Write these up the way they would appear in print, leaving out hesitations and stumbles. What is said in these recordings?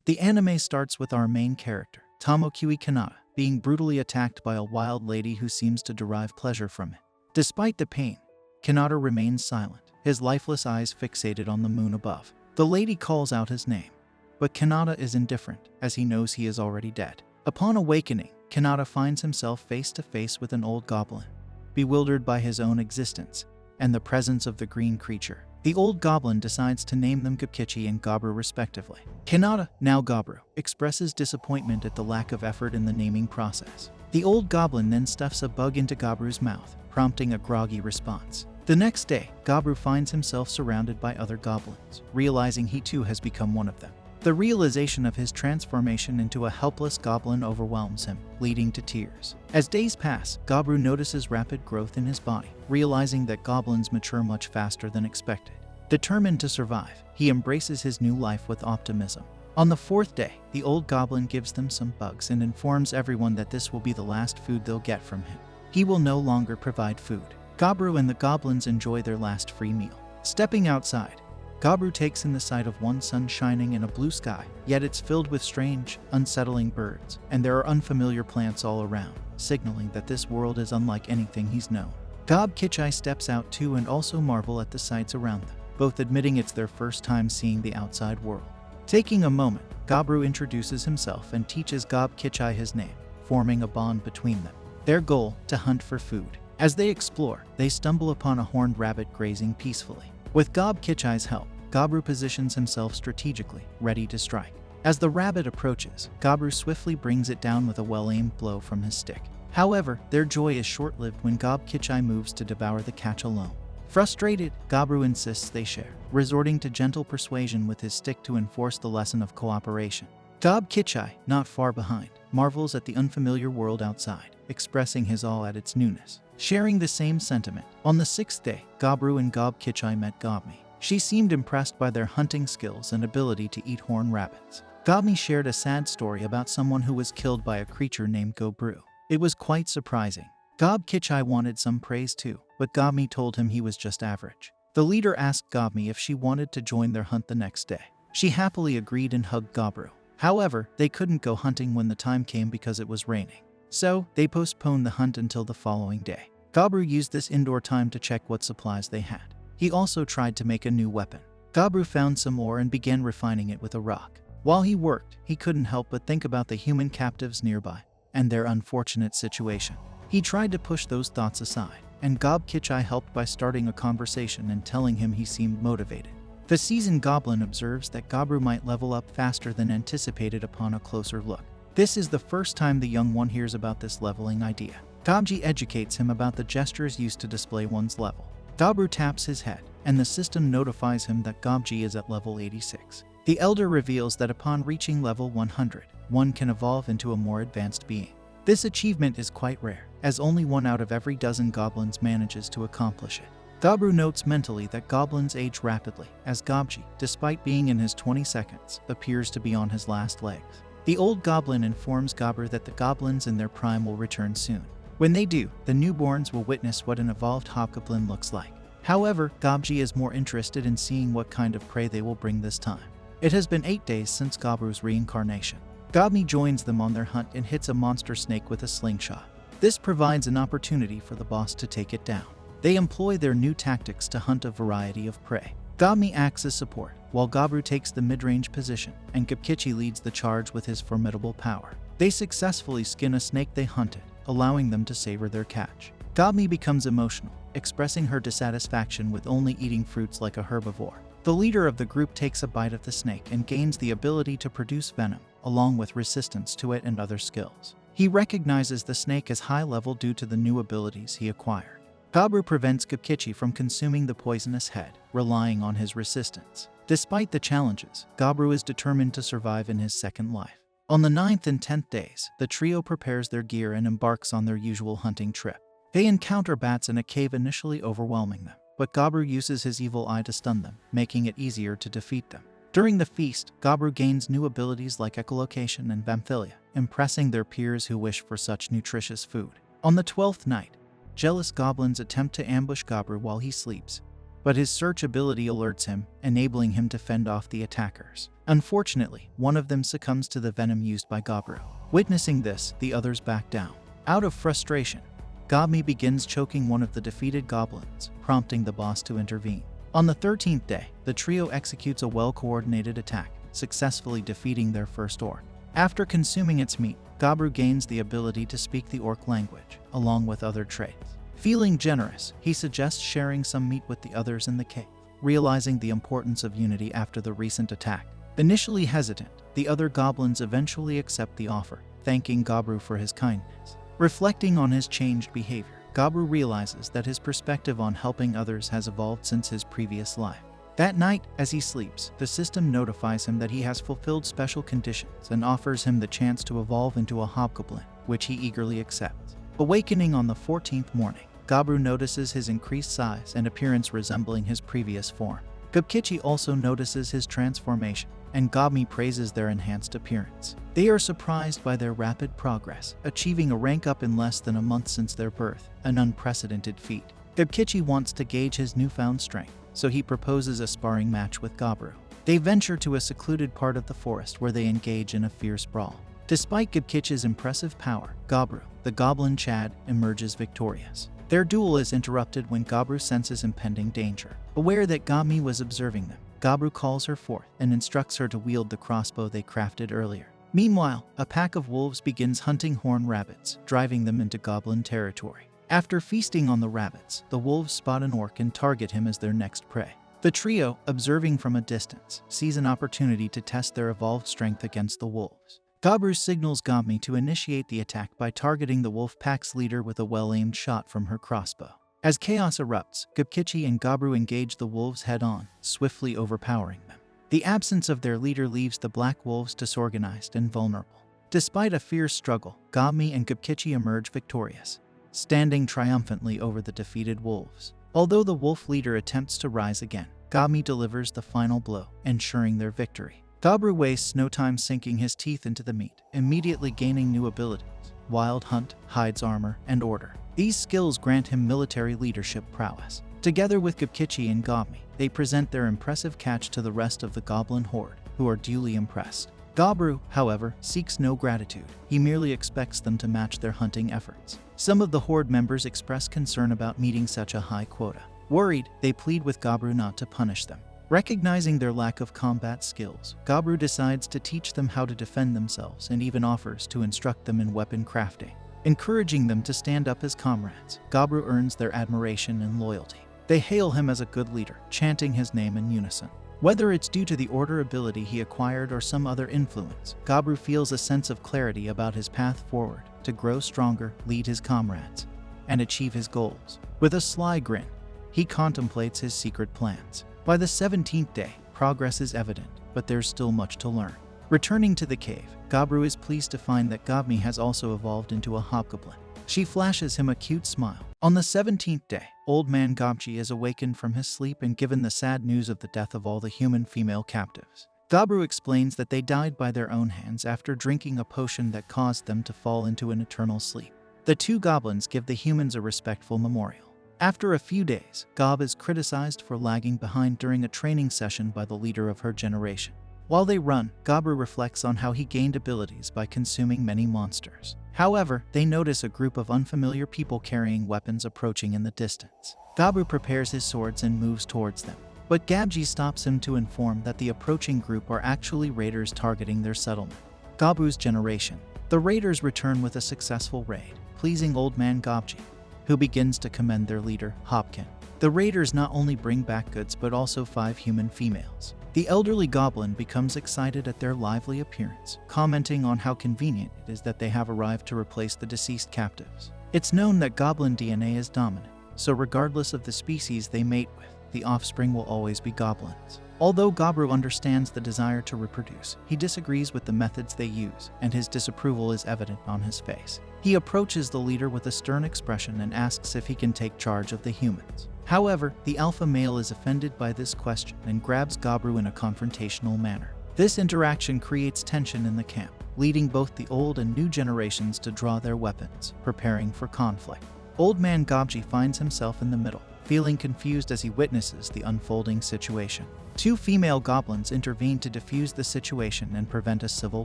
The anime starts with our main character, Tomokui Kanata, being brutally attacked by a wild lady who seems to derive pleasure from it. Despite the pain, Kanata remains silent, his lifeless eyes fixated on the moon above. The lady calls out his name, but Kanata is indifferent, as he knows he is already dead. Upon awakening, Kanata finds himself face to face with an old goblin, bewildered by his own existence and the presence of the green creature. The old goblin decides to name them Gokichi and Goburou respectively. Kanata, now Goburou, expresses disappointment at the lack of effort in the naming process. The old goblin then stuffs a bug into Goburou's mouth, prompting a groggy response. The next day, Goburou finds himself surrounded by other goblins, realizing he too has become one of them. The realization of his transformation into a helpless goblin overwhelms him, leading to tears. As days pass, Goburou notices rapid growth in his body, realizing that goblins mature much faster than expected. Determined to survive, he embraces his new life with optimism. On the fourth day, the old goblin gives them some bugs and informs everyone that this will be the last food they'll get from him. He will no longer provide food. Goburou and the goblins enjoy their last free meal. Stepping outside, Goburou takes in the sight of one sun shining in a blue sky, yet it's filled with strange, unsettling birds, and there are unfamiliar plants all around, signaling that this world is unlike anything he's known. Gob-Kichai steps out too and also marvel at the sights around them, both admitting it's their first time seeing the outside world. Taking a moment, Goburou introduces himself and teaches Gob-Kichai his name, forming a bond between them. Their goal, to hunt for food. As they explore, they stumble upon a horned rabbit grazing peacefully. With Gob-Kichai's help, Goburou positions himself strategically, ready to strike. As the rabbit approaches, Goburou swiftly brings it down with a well-aimed blow from his stick. However, their joy is short-lived when Gob-Kichai moves to devour the catch alone. Frustrated, Goburou insists they share, resorting to gentle persuasion with his stick to enforce the lesson of cooperation. Gob-Kichai, not far behind, marvels at the unfamiliar world outside, expressing his awe at its newness. Sharing the same sentiment, on the sixth day, Goburou and Gob-Kichai met Gobmi. She seemed impressed by their hunting skills and ability to eat horned rabbits. Gobmi shared a sad story about someone who was killed by a creature named Goburou. It was quite surprising. Gob-Kichai wanted some praise too, but Gobmi told him he was just average. The leader asked Gobmi if she wanted to join their hunt the next day. She happily agreed and hugged Goburou. However, they couldn't go hunting when the time came because it was raining. So, they postponed the hunt until the following day. Goburou used this indoor time to check what supplies they had. He also tried to make a new weapon. Goburou found some ore and began refining it with a rock. While he worked, he couldn't help but think about the human captives nearby and their unfortunate situation. He tried to push those thoughts aside, and Gob-Kichai helped by starting a conversation and telling him he seemed motivated. The seasoned goblin observes that Goburou might level up faster than anticipated upon a closer look. This is the first time the young one hears about this leveling idea. Gobji educates him about the gestures used to display one's level. Goburou taps his head, and the system notifies him that Gobji is at level 86. The elder reveals that upon reaching level 100, one can evolve into a more advanced being. This achievement is quite rare, as only one out of every dozen goblins manages to accomplish it. Goburou notes mentally that goblins age rapidly, as Gobji, despite being in his 22nd, appears to be on his last legs. The old goblin informs Goburou that the goblins in their prime will return soon. When they do, the newborns will witness what an evolved hobgoblin looks like. However, Gobji is more interested in seeing what kind of prey they will bring this time. It has been 8 days since Goburou's reincarnation. Gobmi joins them on their hunt and hits a monster snake with a slingshot. This provides an opportunity for the boss to take it down. They employ their new tactics to hunt a variety of prey. Gobmi acts as support, while Goburou takes the mid-range position, and Gokichi leads the charge with his formidable power. They successfully skin a snake they hunted, allowing them to savor their catch. Gobmi becomes emotional, expressing her dissatisfaction with only eating fruits like a herbivore. The leader of the group takes a bite of the snake and gains the ability to produce venom, along with resistance to it and other skills. He recognizes the snake as high level due to the new abilities he acquired. Goburou prevents Gokichi from consuming the poisonous head, relying on his resistance. Despite the challenges, Goburou is determined to survive in his second life. On the 9th and 10th days, the trio prepares their gear and embarks on their usual hunting trip. They encounter bats in a cave, initially overwhelming them, but Goburou uses his evil eye to stun them, making it easier to defeat them. During the feast, Goburou gains new abilities like echolocation and vamphilia, impressing their peers who wish for such nutritious food. On the 12th night, jealous goblins attempt to ambush Goburou while he sleeps, but his search ability alerts him, enabling him to fend off the attackers. Unfortunately, one of them succumbs to the venom used by Goburou. Witnessing this, the others back down. Out of frustration, Goburou begins choking one of the defeated goblins, prompting the boss to intervene. On the 13th day, the trio executes a well-coordinated attack, successfully defeating their first orc. After consuming its meat, Goburou gains the ability to speak the orc language, along with other traits. Feeling generous, he suggests sharing some meat with the others in the cave, realizing the importance of unity after the recent attack. Initially hesitant, the other goblins eventually accept the offer, thanking Goburou for his kindness. Reflecting on his changed behavior, Goburou realizes that his perspective on helping others has evolved since his previous life. That night, as he sleeps, the system notifies him that he has fulfilled special conditions and offers him the chance to evolve into a hobgoblin, which he eagerly accepts. Awakening on the 14th morning, Goburou notices his increased size and appearance resembling his previous form. Goburou also notices his transformation, and Goburou praises their enhanced appearance. They are surprised by their rapid progress, achieving a rank up in less than a month since their birth, an unprecedented feat. Goburou wants to gauge his newfound strength, so he proposes a sparring match with Goburou. They venture to a secluded part of the forest where they engage in a fierce brawl. Despite Goburou's impressive power, Goburou, the Goblin Chad, emerges victorious. Their duel is interrupted when Goburou senses impending danger. Aware that Goburou was observing them, Goburou calls her forth and instructs her to wield the crossbow they crafted earlier. Meanwhile, a pack of wolves begins hunting horned rabbits, driving them into goblin territory. After feasting on the rabbits, the wolves spot an orc and target him as their next prey. The trio, observing from a distance, sees an opportunity to test their evolved strength against the wolves. Goburou signals Goburou to initiate the attack by targeting the wolf pack's leader with a well-aimed shot from her crossbow. As chaos erupts, Goburou and Goburou engage the wolves head-on, swiftly overpowering them. The absence of their leader leaves the black wolves disorganized and vulnerable. Despite a fierce struggle, Goburou and Goburou emerge victorious, standing triumphantly over the defeated wolves. Although the wolf leader attempts to rise again, Goburou delivers the final blow, ensuring their victory. Goburou wastes no time sinking his teeth into the meat, immediately gaining new abilities: Wild Hunt, Hides Armor, and Order. These skills grant him military leadership prowess. Together with Goburou and Goburou, they present their impressive catch to the rest of the goblin horde, who are duly impressed. Goburou, however, seeks no gratitude. He merely expects them to match their hunting efforts. Some of the horde members express concern about meeting such a high quota. Worried, they plead with Goburou not to punish them. Recognizing their lack of combat skills, Goburou decides to teach them how to defend themselves and even offers to instruct them in weapon crafting. Encouraging them to stand up as comrades, Goburou earns their admiration and loyalty. They hail him as a good leader, chanting his name in unison. Whether it's due to the order ability he acquired or some other influence, Goburou feels a sense of clarity about his path forward to grow stronger, lead his comrades, and achieve his goals. With a sly grin, he contemplates his secret plans. By the 17th day, progress is evident, but there's still much to learn. Returning to the cave, Goburou is pleased to find that Goburou has also evolved into a hobgoblin. She flashes him a cute smile. On the 17th day, Old Man Goburou is awakened from his sleep and given the sad news of the death of all the human female captives. Goburou explains that they died by their own hands after drinking a potion that caused them to fall into an eternal sleep. The two goblins give the humans a respectful memorial. After a few days, Gob is criticized for lagging behind during a training session by the leader of her generation. While they run, Goburou reflects on how he gained abilities by consuming many monsters. However, they notice a group of unfamiliar people carrying weapons approaching in the distance. Goburou prepares his swords and moves towards them, but Goburou stops him to inform that the approaching group are actually raiders targeting their settlement. Goburou's generation. The raiders return with a successful raid, pleasing Old Man Goburou, who begins to commend their leader, Hopkin. The raiders not only bring back goods but also 5 human females. The elderly goblin becomes excited at their lively appearance, commenting on how convenient it is that they have arrived to replace the deceased captives. It's known that goblin DNA is dominant, so regardless of the species they mate with, the offspring will always be goblins. Although Goburou understands the desire to reproduce, he disagrees with the methods they use, and his disapproval is evident on his face. He approaches the leader with a stern expression and asks if he can take charge of the humans. However, the alpha male is offended by this question and grabs Goburou in a confrontational manner. This interaction creates tension in the camp, leading both the old and new generations to draw their weapons, preparing for conflict. Old Man Goburou finds himself in the middle, feeling confused as he witnesses the unfolding situation. Two female goblins intervene to defuse the situation and prevent a civil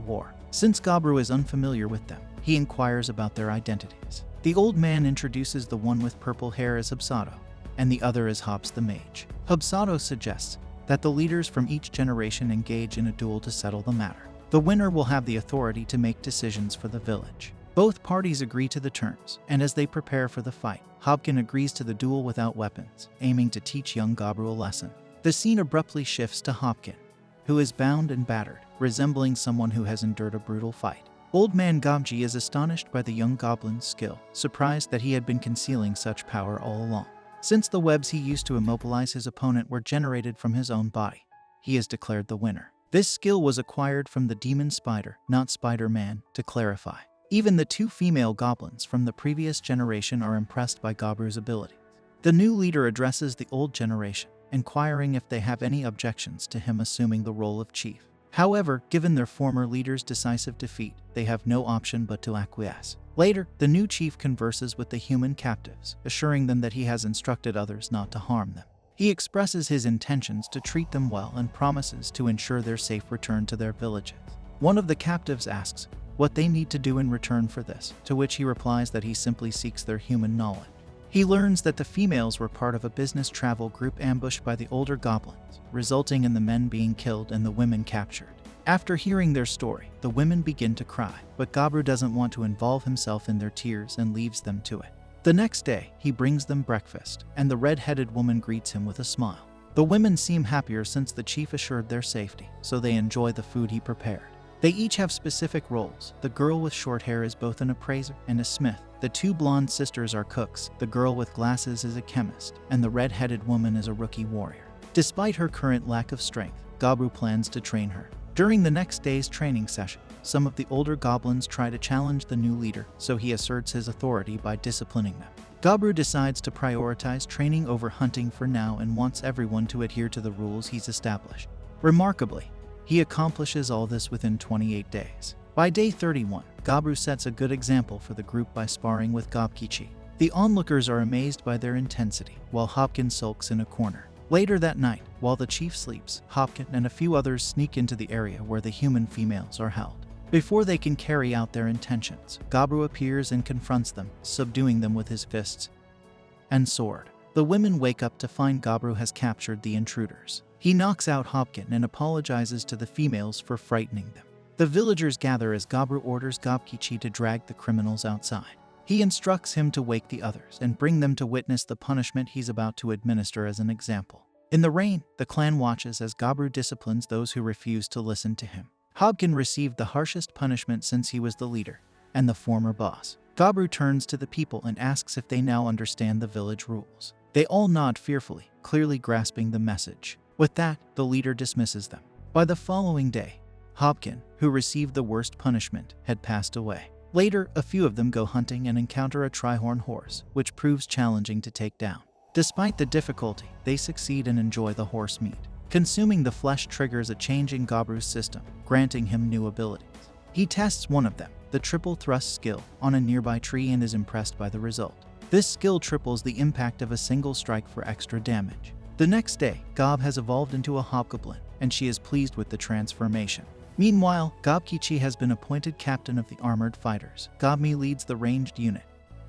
war. Since Goburou is unfamiliar with them, he inquires about their identities. The old man introduces the one with purple hair as Hubsato, and the other as Hobbs the mage. Hubsato suggests that the leaders from each generation engage in a duel to settle the matter. The winner will have the authority to make decisions for the village. Both parties agree to the terms, and as they prepare for the fight, Hobkin agrees to the duel without weapons, aiming to teach young Goburou a lesson. The scene abruptly shifts to Hobkin, who is bound and battered, resembling someone who has endured a brutal fight. Old man Gobji is astonished by the young goblin's skill, surprised that he had been concealing such power all along. Since the webs he used to immobilize his opponent were generated from his own body, he is declared the winner. This skill was acquired from the demon spider, not Spider-Man, to clarify. Even the two female goblins from the previous generation are impressed by Goburou's abilities. The new leader addresses the old generation, inquiring if they have any objections to him assuming the role of chief. However, given their former leader's decisive defeat, they have no option but to acquiesce. Later, the new chief converses with the human captives, assuring them that he has instructed others not to harm them. He expresses his intentions to treat them well and promises to ensure their safe return to their villages. One of the captives asks what they need to do in return for this, to which he replies that he simply seeks their human knowledge. He learns that the females were part of a business travel group ambushed by the older goblins, resulting in the men being killed and the women captured. After hearing their story, the women begin to cry, but Goburou doesn't want to involve himself in their tears and leaves them to it. The next day, he brings them breakfast, and the red-headed woman greets him with a smile. The women seem happier since the chief assured their safety, so they enjoy the food he prepared. They each have specific roles. The girl with short hair is both an appraiser and a smith. The two blonde sisters are cooks, the girl with glasses is a chemist, and the red-headed woman is a rookie warrior. Despite her current lack of strength, Goburou plans to train her. During the next day's training session, some of the older goblins try to challenge the new leader, so he asserts his authority by disciplining them. Goburou decides to prioritize training over hunting for now and wants everyone to adhere to the rules he's established. Remarkably, he accomplishes all this within 28 days. By day 31, Goburou sets a good example for the group by sparring with Gobkichi. The onlookers are amazed by their intensity, while Hobkin sulks in a corner. Later that night, while the chief sleeps, Hobkin and a few others sneak into the area where the human females are held. Before they can carry out their intentions, Goburou appears and confronts them, subduing them with his fists and sword. The women wake up to find Goburou has captured the intruders. He knocks out Hobkin and apologizes to the females for frightening them. The villagers gather as Goburou orders Gobkichi to drag the criminals outside. He instructs him to wake the others and bring them to witness the punishment he's about to administer as an example. In the rain, the clan watches as Goburou disciplines those who refuse to listen to him. Hobkin received the harshest punishment since he was the leader and the former boss. Goburou turns to the people and asks if they now understand the village rules. They all nod fearfully, clearly grasping the message. With that, the leader dismisses them. By the following day, Hobkin, who received the worst punishment, had passed away. Later, a few of them go hunting and encounter a trihorn horse, which proves challenging to take down. Despite the difficulty, they succeed and enjoy the horse meat. Consuming the flesh triggers a change in Goburou's system, granting him new abilities. He tests one of them, the triple thrust skill, on a nearby tree and is impressed by the result. This skill triples the impact of a single strike for extra damage. The next day, Gob has evolved into a hobgoblin, and she is pleased with the transformation. Meanwhile, Gobkichi has been appointed captain of the armored fighters. Gobmi leads the ranged unit,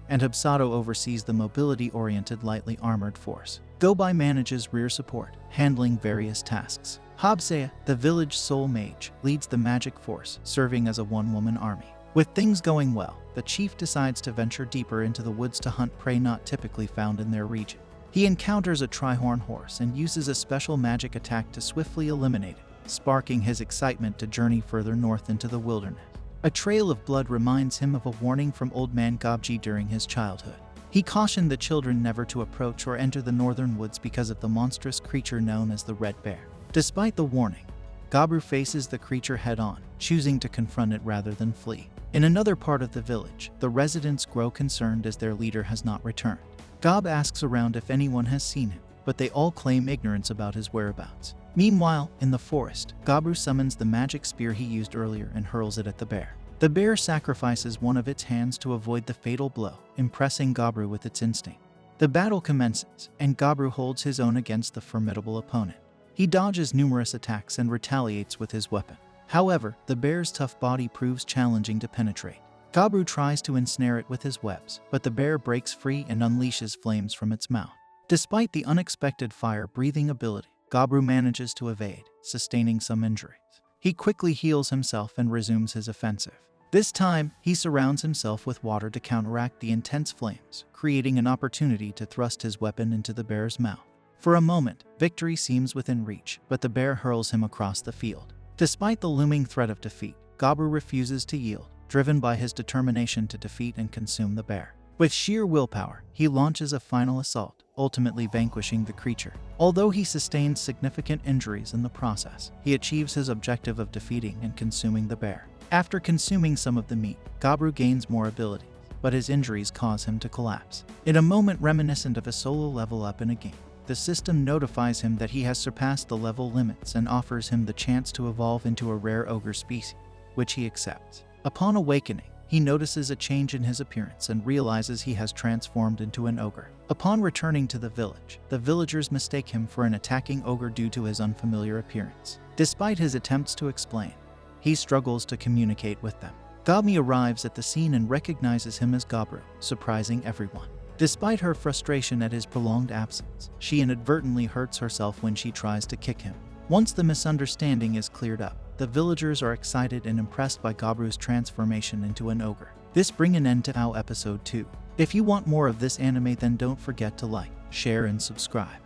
and Hubsato oversees the mobility-oriented lightly armored force. Gobai manages rear support, handling various tasks. Hobsea, the village soul mage, leads the magic force, serving as a one-woman army. With things going well, the chief decides to venture deeper into the woods to hunt prey not typically found in their region. He encounters a trihorn horse and uses a special magic attack to swiftly eliminate it, sparking his excitement to journey further north into the wilderness. A trail of blood reminds him of a warning from Old Man Gobji during his childhood. He cautioned the children never to approach or enter the northern woods because of the monstrous creature known as the Red Bear. Despite the warning, Goburou faces the creature head-on, choosing to confront it rather than flee. In another part of the village, the residents grow concerned as their leader has not returned. Gob asks around if anyone has seen him, but they all claim ignorance about his whereabouts. Meanwhile, in the forest, Goburou summons the magic spear he used earlier and hurls it at the bear. The bear sacrifices one of its hands to avoid the fatal blow, impressing Goburou with its instinct. The battle commences, and Goburou holds his own against the formidable opponent. He dodges numerous attacks and retaliates with his weapon. However, the bear's tough body proves challenging to penetrate. Goburou tries to ensnare it with his webs, but the bear breaks free and unleashes flames from its mouth. Despite the unexpected fire-breathing ability, Goburou manages to evade, sustaining some injuries. He quickly heals himself and resumes his offensive. This time, he surrounds himself with water to counteract the intense flames, creating an opportunity to thrust his weapon into the bear's mouth. For a moment, victory seems within reach, but the bear hurls him across the field. Despite the looming threat of defeat, Goburou refuses to yield, driven by his determination to defeat and consume the bear. With sheer willpower, he launches a final assault, ultimately vanquishing the creature. Although he sustains significant injuries in the process, he achieves his objective of defeating and consuming the bear. After consuming some of the meat, Goburou gains more abilities, but his injuries cause him to collapse. In a moment reminiscent of a solo level up in a game, the system notifies him that he has surpassed the level limits and offers him the chance to evolve into a rare ogre species, which he accepts. Upon awakening, he notices a change in his appearance and realizes he has transformed into an ogre. Upon returning to the village, the villagers mistake him for an attacking ogre due to his unfamiliar appearance. Despite his attempts to explain, he struggles to communicate with them. Gomi arrives at the scene and recognizes him as Goburou, surprising everyone. Despite her frustration at his prolonged absence, she inadvertently hurts herself when she tries to kick him. Once the misunderstanding is cleared up, the villagers are excited and impressed by Goburou's transformation into an ogre. This brings an end to our episode 2. If you want more of this anime, then don't forget to like, share, and subscribe.